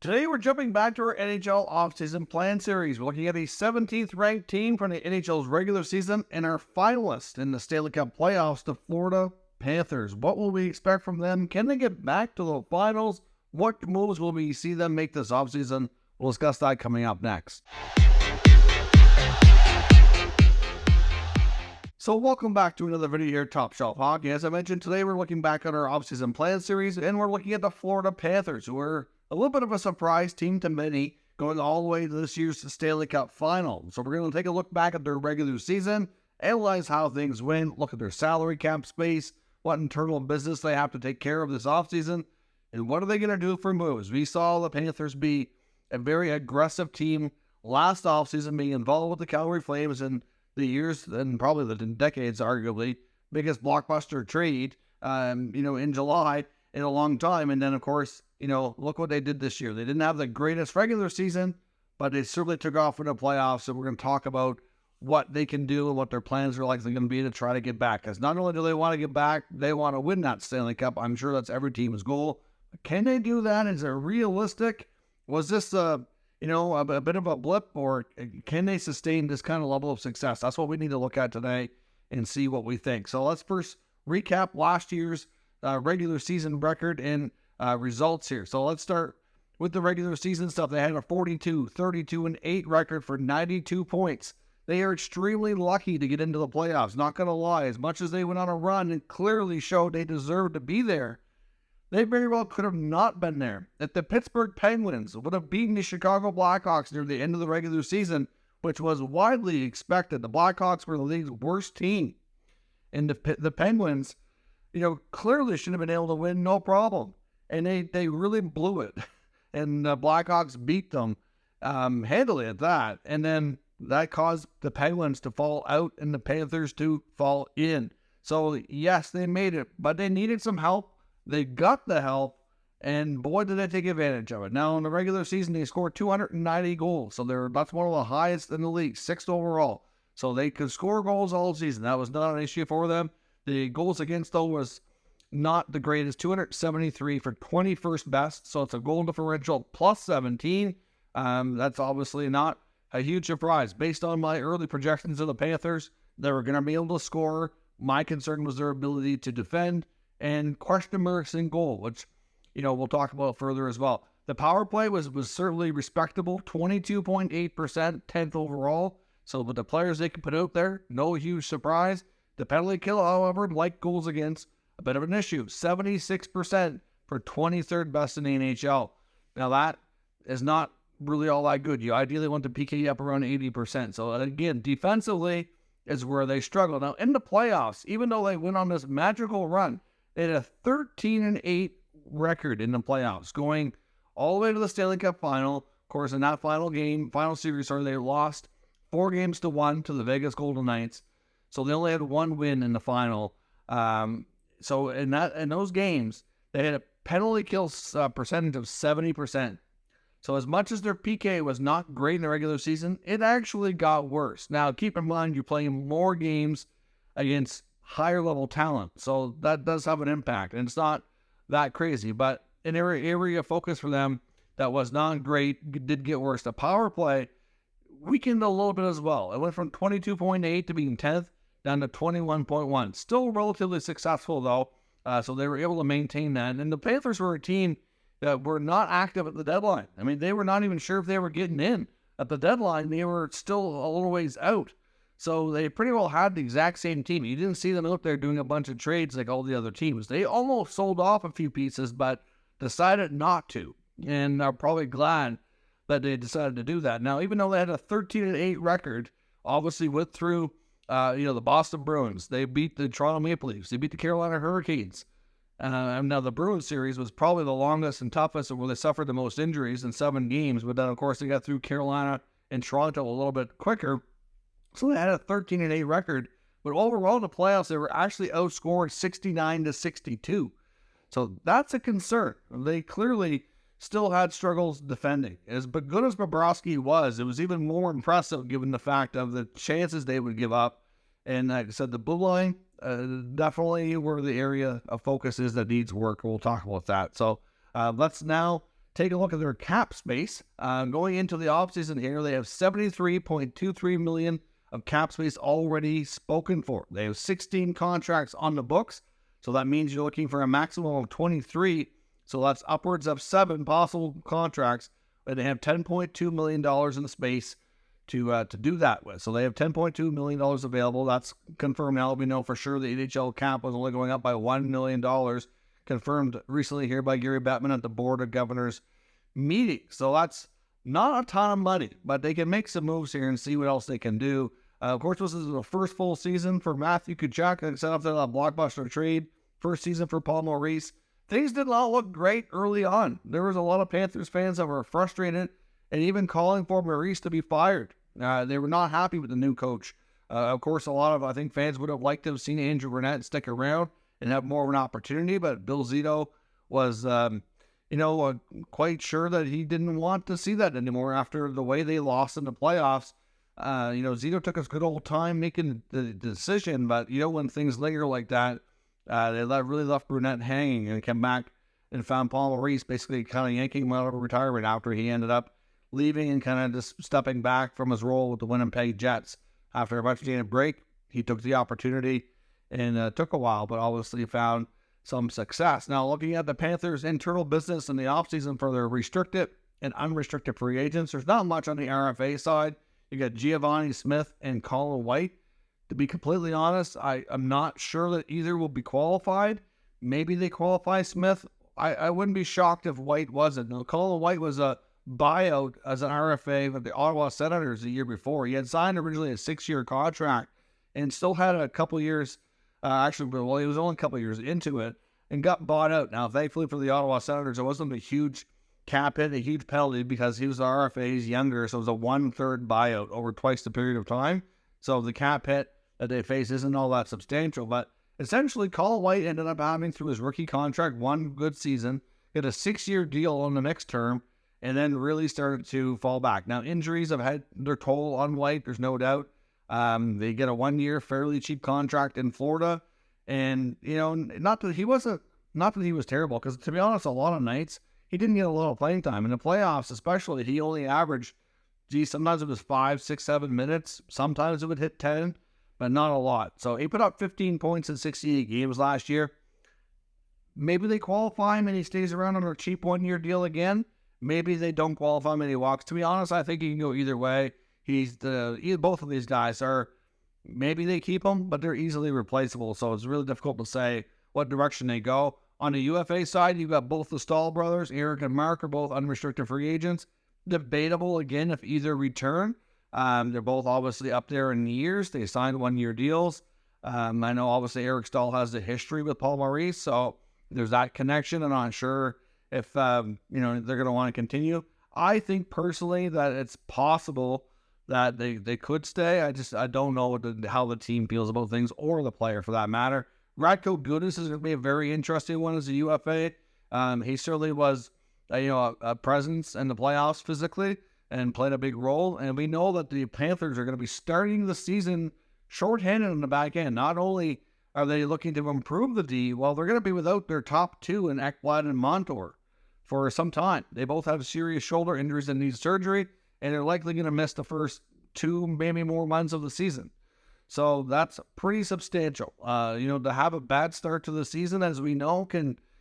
Today we're jumping back to our NHL offseason plan series. We're looking at the 17th ranked team from the NHL's regular season and our finalists in the Stanley Cup Playoffs, the Florida Panthers. What will we expect from them? Can they get back to the finals? What moves will we see them make this offseason? We'll discuss that coming up next. So welcome back to another video here, Top Shelf Hockey. As I mentioned, today we're looking back at our offseason plan series, and we're looking at the Florida Panthers, who are a little bit of a surprise team to many, going all the way to this year's Stanley Cup final. So we're going to take a look back at their regular season, analyze how things went, look at their salary cap space, what internal business they have to take care of this offseason, and what are they going to do for moves. We saw the Panthers be a very aggressive team last offseason, being involved with the Calgary Flames in the years and probably the decades, arguably, biggest blockbuster trade, in July in a long time. And then, of course, look what they did this year. They didn't have the greatest regular season, but they certainly took off in the playoffs. So we're going to talk about what they can do and what their plans are likely going to be to try to get back. Because not only do they want to get back, they want to win that Stanley Cup. I'm sure that's every team's goal. But can they do that? Is it realistic? Was this a bit of a blip, or can they sustain this kind of level of success? That's what we need to look at today and see what we think. So let's first recap last year's regular season record and results here. So let's start with the regular season stuff. They had a 42, 32, and 8 record for 92 points. They are extremely lucky to get into the playoffs. Not going to lie, as much as they went on a run and clearly showed they deserved to be there, they very well could have not been there. If the Pittsburgh Penguins would have beaten the Chicago Blackhawks near the end of the regular season, which was widely expected, the Blackhawks were the league's worst team. And the Penguins, clearly should have been able to win no problem. And they really blew it. And the Blackhawks beat them handily at that. And then that caused the Penguins to fall out and the Panthers to fall in. So, yes, they made it, but they needed some help. They got the help, and boy, did they take advantage of it. Now, in the regular season, they scored 290 goals, so that's one of the highest in the league, 6th overall. So they could score goals all season. That was not an issue for them. The goals against, though, was not the greatest, 273 for 21st best, so it's a goal differential plus 17. That's obviously not a huge surprise. Based on my early projections of the Panthers, they were going to be able to score. My concern was their ability to defend and question marks in goal, which, we'll talk about further as well. The power play was certainly respectable, 22.8%, 10th overall. So with the players they can put out there, no huge surprise. The penalty kill, however, like goals against, a bit of an issue, 76% for 23rd best in the NHL. Now that is not really all that good. You ideally want the PK up around 80%. So again, defensively is where they struggle. Now in the playoffs, even though they went on this magical run, they had a 13-8 record in the playoffs, going all the way to the Stanley Cup final. Of course, in that final series, they lost 4-1 to the Vegas Golden Knights. So they only had one win in the final. So in those games, they had a penalty kill percentage of 70%. So as much as their PK was not great in the regular season, it actually got worse. Now, keep in mind, you're playing more games against higher level talent, so that does have an impact, and it's not that crazy, but an area of focus for them that was not great did get worse. The power play weakened a little bit as well. It went from 22.8 to being 10th down to 21.1. Still relatively successful though, so they were able to maintain that. And the Panthers were a team that were not active at the deadline. I mean, they were not even sure if they were getting in at the deadline. They were still a little ways out. So they pretty well had the exact same team. You didn't see them out there doing a bunch of trades like all the other teams. They almost sold off a few pieces, but decided not to. And are probably glad that they decided to do that. Now, even though they had a 13-8 record, obviously went through, the Boston Bruins. They beat the Toronto Maple Leafs. They beat the Carolina Hurricanes. Now, the Bruins series was probably the longest and toughest, where they suffered the most injuries in 7 games. But then, of course, they got through Carolina and Toronto a little bit quicker. So they had a 13-8 record, but overall in the playoffs, they were actually outscored 69-62. So that's a concern. They clearly still had struggles defending. As good as Bobrovsky was, it was even more impressive given the fact of the chances they would give up. And like I said, the blue line definitely where the area of focus is that needs work. We'll talk about that. So let's now take a look at their cap space. Going into the offseason here, they have $73.23 million of cap space already spoken for. They have 16 contracts on the books, so that means you're looking for a maximum of 23. So that's upwards of 7 possible contracts, and they have $10.2 million in the space to do that with. So they have $10.2 million available. That's confirmed now. We know for sure the NHL cap was only going up by $1 million, confirmed recently here by Gary Bettman at the Board of Governors meeting. So that's not a ton of money, but they can make some moves here and see what else they can do. Of course, this is the first full season for Matthew Tkachuk, set up that blockbuster trade. First season for Paul Maurice. Things did not look great early on. There was a lot of Panthers fans that were frustrated and even calling for Maurice to be fired. They were not happy with the new coach. Of course, a lot of, I think, fans would have liked to have seen Andrew Brunette stick around and have more of an opportunity, but Bill Zito was, quite sure that he didn't want to see that anymore after the way they lost in the playoffs. Zito took his good old time making the decision, but, when things linger like that, they really left Brunette hanging and came back and found Paul Maurice basically kind of yanking him out of retirement after he ended up leaving and kind of just stepping back from his role with the Winnipeg Jets. After a much-needed break, he took the opportunity and took a while, but obviously found some success. Now, looking at the Panthers' internal business in the offseason for their restricted and unrestricted free agents, there's not much on the RFA side. You got Giovanni Smith and Colin White. To be completely honest, I'm not sure that either will be qualified. Maybe they qualify Smith. I wouldn't be shocked if White wasn't. Now, Colin White was a buyout as an RFA with the Ottawa Senators the year before. He had signed originally a 6-year contract and still had a couple years, he was only a couple years into it and got bought out. Now, thankfully for the Ottawa Senators, it wasn't a huge cap hit, a huge penalty because he was the RFA, he's younger, so it was a 1/3 buyout over twice the period of time. So the cap hit that they face isn't all that substantial, but essentially Colin White ended up having through his rookie contract one good season, get a 6-year deal on the next term, and then really started to fall back. Now, injuries have had their toll on White, there's no doubt. They get a 1-year fairly cheap contract in Florida, and not that he was terrible, because to be honest, a lot of nights he didn't get a lot of playing time in the playoffs, especially. He only averaged, sometimes it was 5, 6, 7 minutes, sometimes it would hit 10, but not a lot. So he put up 15 points in 68 games last year. Maybe they qualify him and he stays around on a cheap 1-year deal again. Maybe they don't qualify him and he walks. To be honest, I think he can go either way. Both of these guys are, maybe they keep them, but they're easily replaceable. So it's really difficult to say what direction they go. On the UFA side, you've got both the Stahl brothers. Eric and Mark are both unrestricted free agents. Debatable again if either return. They're both obviously up there in years. They signed 1-year deals. I know obviously Eric Stahl has a history with Paul Maurice, so there's that connection. I'm not sure if they're going to want to continue. I think personally that it's possible that they could stay. I don't know how the team feels about things, or the player for that matter. Radko Gudas is going to be a very interesting one as a UFA. He certainly was a presence in the playoffs physically and played a big role. And we know that the Panthers are going to be starting the season shorthanded on the back end. Not only are they looking to improve the D, well, they're going to be without their top two in Ekblad and Montour for some time. They both have serious shoulder injuries and need surgery, and they're likely going to miss the first 2, maybe more months of the season. So that's pretty substantial. To have a bad start to the season, as we know,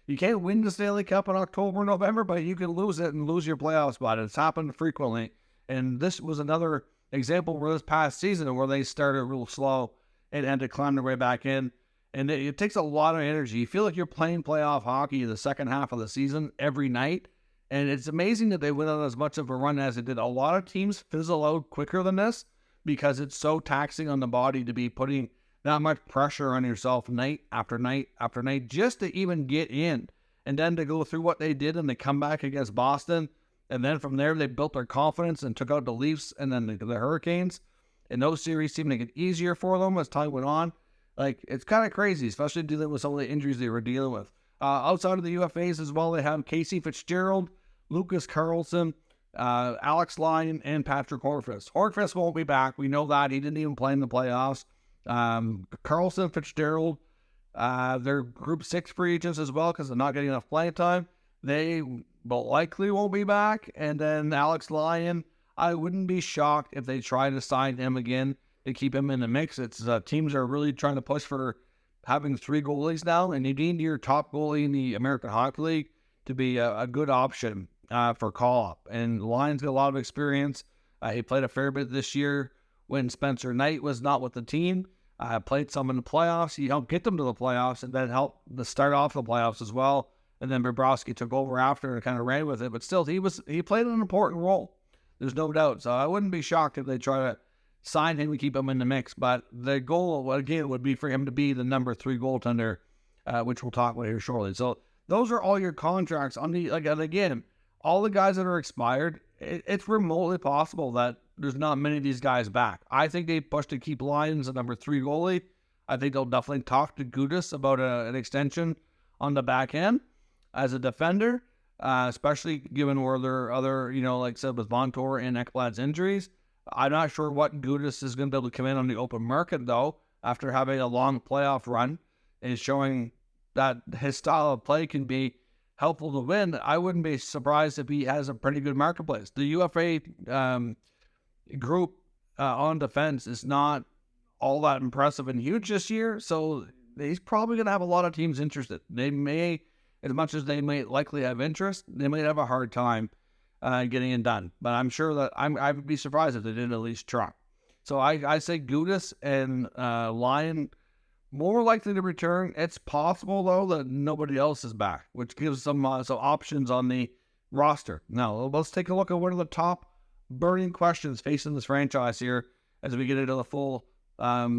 you can't win the Stanley Cup in October, November, but you can lose it and lose your playoff spot. It's happened frequently. And this was another example where this past season where they started real slow and had to climb their way back in. And it takes a lot of energy. You feel like you're playing playoff hockey the second half of the season every night. And it's amazing that they went on as much of a run as it did. A lot of teams fizzle out quicker than this because it's so taxing on the body to be putting that much pressure on yourself night after night after night just to even get in. And then to go through what they did and they come back against Boston. And then from there, they built their confidence and took out the Leafs and then the Hurricanes. And those series seemed to get easier for them as time went on. It's kind of crazy, especially dealing with some of the injuries they were dealing with. Outside of the UFAs as well, they have Casey Fitzgerald, Lucas Carlson, Alex Lyon, and Patrick Hornqvist. Hornqvist won't be back. We know that. He didn't even play in the playoffs. Carlson, Fitzgerald, they're Group 6 free agents as well because they're not getting enough playing time. They but likely won't be back. And then Alex Lyon, I wouldn't be shocked if they try to sign him again to keep him in the mix. It's teams are really trying to push for having 3 goalies now, and you need your top goalie in the American Hockey League to be a good option for call-up. And Lyon's got a lot of experience. He played a fair bit this year when Spencer Knight was not with the team. Played some in the playoffs. He helped get them to the playoffs and then helped to start off the playoffs as well. And then Bobrovsky took over after and kind of ran with it. But still, he played an important role. There's no doubt. So I wouldn't be shocked if they try to sign him and keep him in the mix. But the goal, again, would be for him to be the number 3 goaltender, which we'll talk about here shortly. So those are all your contracts. Again, all the guys that are expired, it's remotely possible that there's not many of these guys back. I think they push to keep Lyons a number 3 goalie. I think they'll definitely talk to Gudas about an extension on the back end as a defender, especially given where there are other, like I said, with Montour and Ekblad's injuries. I'm not sure what Gudas is going to be able to come in on the open market, though, after having a long playoff run and showing that his style of play can be helpful to win. I wouldn't be surprised if he has a pretty good marketplace. The UFA group on defense is not all that impressive and huge this year, so he's probably going to have a lot of teams interested. They may, as much as they may likely have interest, they might have a hard time getting it done. But I'm sure that I would be surprised if they didn't at least try. So I say Gudas and Lyon more likely to return. It's possible, though, that nobody else is back, which gives some options on the roster. Now, let's take a look at one of the top burning questions facing this franchise here as we get into the full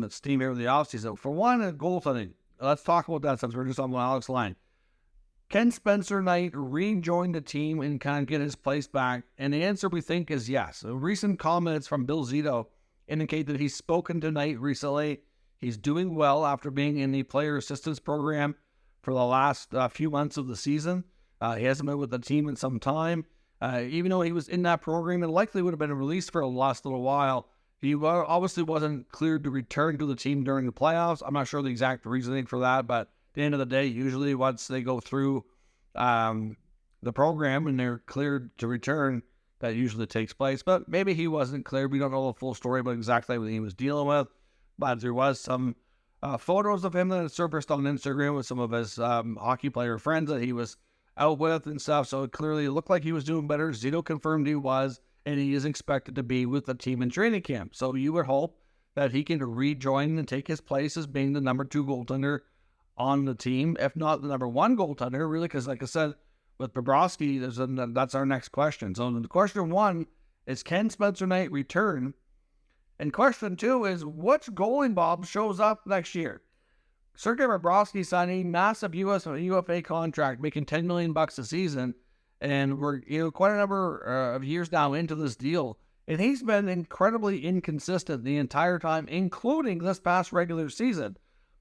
steam here of the offseason. For one, goaltending. Let's talk about that since we're just on Alex Lyon. Can Spencer Knight rejoin the team and kind of get his place back? And the answer, we think, is yes. Recent comments from Bill Zito indicate that he's spoken to Knight recently. He's doing well after being in the player assistance program for the last few months of the season. He hasn't been with the team in some time. Even though he was in that program and likely would have been released for the last little while, he obviously wasn't cleared to return to the team during the playoffs. I'm not sure the exact reasoning for that, but at the end of the day, usually once they go through the program and they're cleared to return, that usually takes place. But maybe he wasn't cleared. We don't know the full story about exactly what he was dealing with. But there was some photos of him that surfaced on Instagram with some of his hockey player friends that he was out with and stuff. So it clearly looked like he was doing better. Zito confirmed he was, and he is expected to be with the team in training camp. So you would hope that he can rejoin and take his place as being the number 2 goaltender on the team, if not the number 1 goaltender, really, because like I said, with Bobrovsky, that's our next question. So the question 1 is, can Spencer Knight return? And question 2 is, which goalie Bob shows up next year? Sergei Bobrovsky signed a massive UFA contract, making $10 million a season, and we're quite a number of years now into this deal, and he's been incredibly inconsistent the entire time, including this past regular season.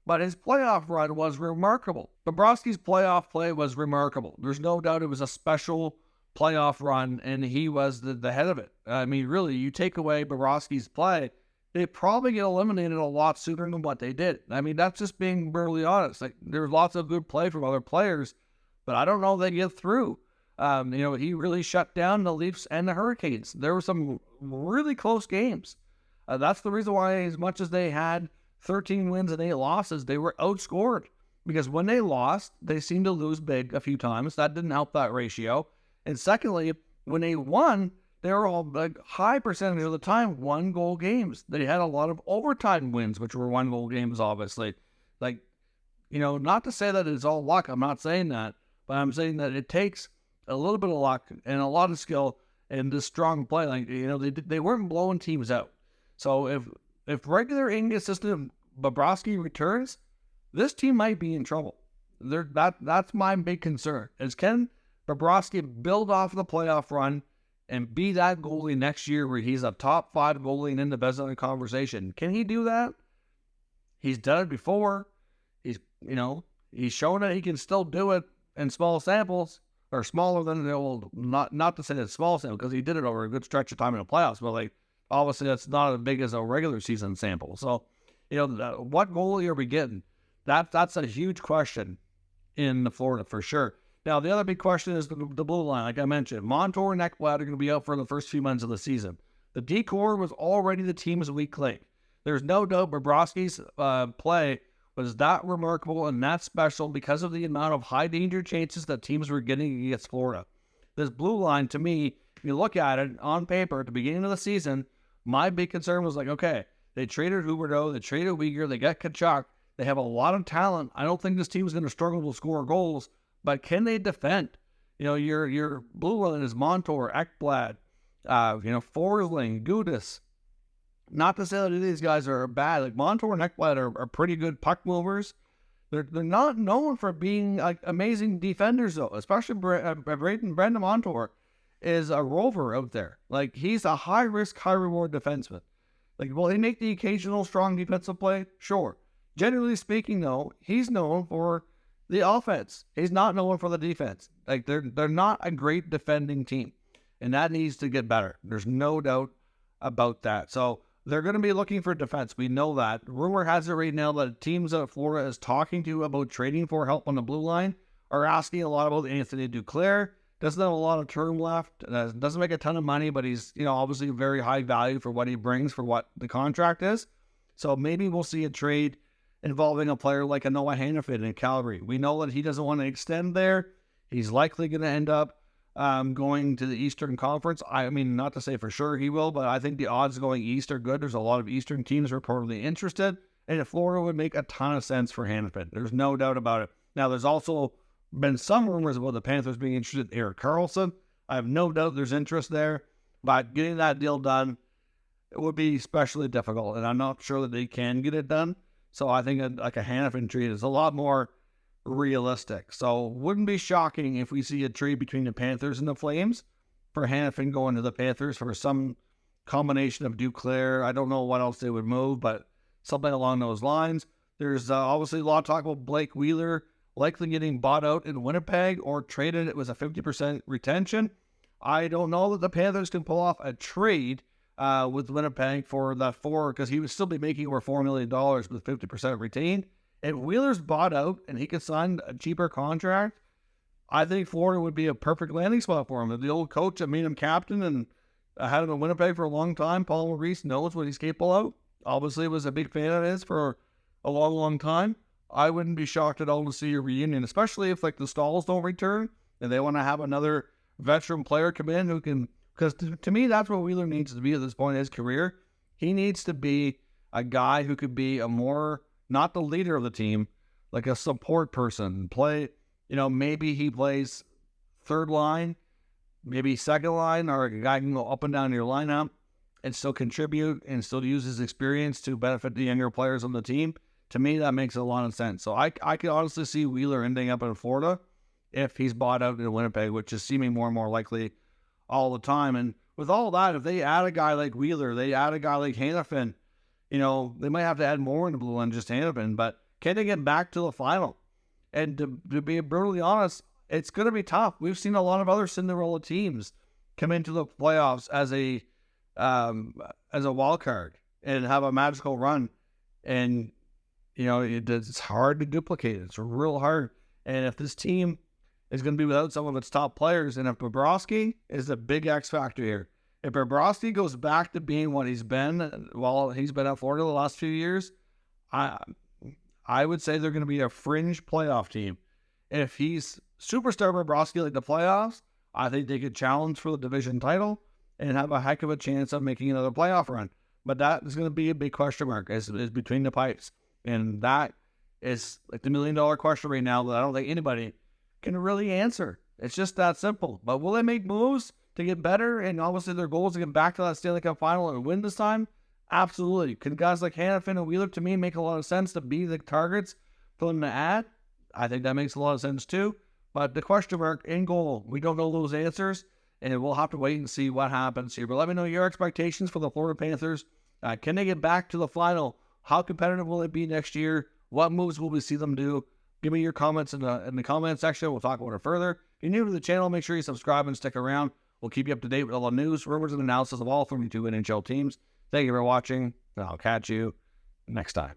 But his playoff run was remarkable. Bobrovsky's playoff play was remarkable. There's no doubt it was a special playoff run, and he was the head of it. I mean, really, you take away Bobrovsky's play, they probably get eliminated a lot sooner than what they did. I mean, that's just being brutally honest. Like, there's lots of good play from other players, but I don't know if they get through. He really shut down the Leafs and the Hurricanes. There were some really close games. That's the reason why, as much as they had 13 wins and 8 losses, they were outscored. Because when they lost, they seemed to lose big a few times. That didn't help that ratio. And secondly, when they won, they were all like high percentage of the time 1-goal games. They had a lot of overtime wins, which were 1-goal games, obviously. Not to say that it's all luck. I'm not saying that. But I'm saying that it takes a little bit of luck and a lot of skill and this strong play. They weren't blowing teams out. So if regular inconsistent Bobrovsky returns, this team might be in trouble. That's my big concern. Is, can Bobrovsky build off the playoff run and be that goalie next year where he's a top 5 goalie and in the best of the conversation? Can he do that? He's done it before. He's shown that he can still do it in small samples, or smaller than not to say it's small sample, because he did it over a good stretch of time in the playoffs, but obviously that's not as big as a regular season sample. So, what goalie are we getting? That's a huge question in Florida for sure. Now, the other big question is the blue line. Like I mentioned, Montour and Ekblad are going to be out for the first few months of the season. The D-core was already the team's weak link. There's no doubt Bobrovsky's play was that remarkable and that special because of the amount of high-danger chances that teams were getting against Florida. This blue line, to me, if you look at it on paper at the beginning of the season, my big concern was like, okay, they traded Huberdeau, they traded Weegar, they got Tkachuk. They have a lot of talent. I don't think this team is going to struggle to score goals, but can they defend? Your blue line is Montour, Ekblad, Forsling, Gudas. Not to say that these guys are bad. Like Montour and Ekblad are pretty good puck movers. They're not known for being like amazing defenders though. Especially Brendan Montour is a rover out there. Like he's a high risk, high reward defenseman. Like will he make the occasional strong defensive play? Sure. Generally speaking, though, he's known for the offense. He's not known for the defense. Like they're not a great defending team, and that needs to get better. There's no doubt about that. So they're going to be looking for defense. We know that. Rumor has it right now that teams that Florida is talking to about trading for help on the blue line are asking a lot about Anthony Duclair. Doesn't have a lot of term left. Doesn't make a ton of money, but he's obviously very high value for what he brings for what the contract is. So maybe we'll see a trade involving a player like a Noah Hannafin in Calgary. We know that he doesn't want to extend there. He's likely going to end up going to the Eastern Conference. I mean, not to say for sure he will, but I think the odds going east are good. There's a lot of Eastern teams reportedly interested, and Florida would make a ton of sense for Hannafin. There's no doubt about it. Now, there's also been some rumors about the Panthers being interested in Erik Karlsson. I have no doubt there's interest there, but getting that deal done, it would be especially difficult, and I'm not sure that they can get it done. So I think a Hannafin trade is a lot more realistic. So wouldn't be shocking if we see a trade between the Panthers and the Flames for Hannafin going to the Panthers for some combination of Duclair. I don't know what else they would move, but something along those lines. There's obviously a lot of talk about Blake Wheeler likely getting bought out in Winnipeg or traded. It was a 50% retention. I don't know that the Panthers can pull off a trade with Winnipeg for that because he would still be making over $4 million with 50% retained. If Wheeler's bought out and he could sign a cheaper contract, I think Florida would be a perfect landing spot for him. The old coach that made him captain and had him in Winnipeg for a long time, Paul Maurice, knows what he's capable of. Obviously was a big fan of his for a long, long time. I wouldn't be shocked at all to see a reunion, especially if like the Stalls don't return and they want to have another veteran player come in who can. Because to me, that's what Wheeler needs to be at this point in his career. He needs to be a guy who could be a more, not the leader of the team, like a support person. Maybe he plays third line, maybe second line, or a guy can go up and down your lineup and still contribute and still use his experience to benefit the younger players on the team. To me, that makes a lot of sense. So I could honestly see Wheeler ending up in Florida if he's bought out in Winnipeg, which is seeming more and more likely all the time. And with all that, if they add a guy like Wheeler, they add a guy like Hannafin, they might have to add more in the blue line than just Hannafin, but can they get back to the final? And to be brutally honest, it's going to be tough. We've seen a lot of other Cinderella teams come into the playoffs as a wild card and have a magical run. And, it's hard to duplicate. It's real hard. And if this team is going to be without some of its top players, and if Bobrovsky is a big X factor here, if Bobrovsky goes back to being what he's been while he's been at Florida the last few years, I would say they're going to be a fringe playoff team. If he's superstar Bobrovsky like the playoffs, I think they could challenge for the division title and have a heck of a chance of making another playoff run. But that is going to be a big question mark is between the pipes. And that is like the $1 million question right now that I don't think anybody can really answer. It's just that simple. But will they make moves to get better? And obviously their goal is to get back to that Stanley Cup final and win this time. Absolutely. Could guys like Hannafin and Wheeler, to me, make a lot of sense to be the targets for them to add? I think that makes a lot of sense too. But the question mark in goal, we don't know those answers, and we'll have to wait and see what happens here. But let me know your expectations for the Florida Panthers. Can they get back to the final? How competitive will it be next year? What moves will we see them do? Give me your comments in the comment section. We'll talk about it further. If you're new to the channel, make sure you subscribe and stick around. We'll keep you up to date with all the news, rumors, and analysis of all 32 NHL teams. Thank you for watching, and I'll catch you next time.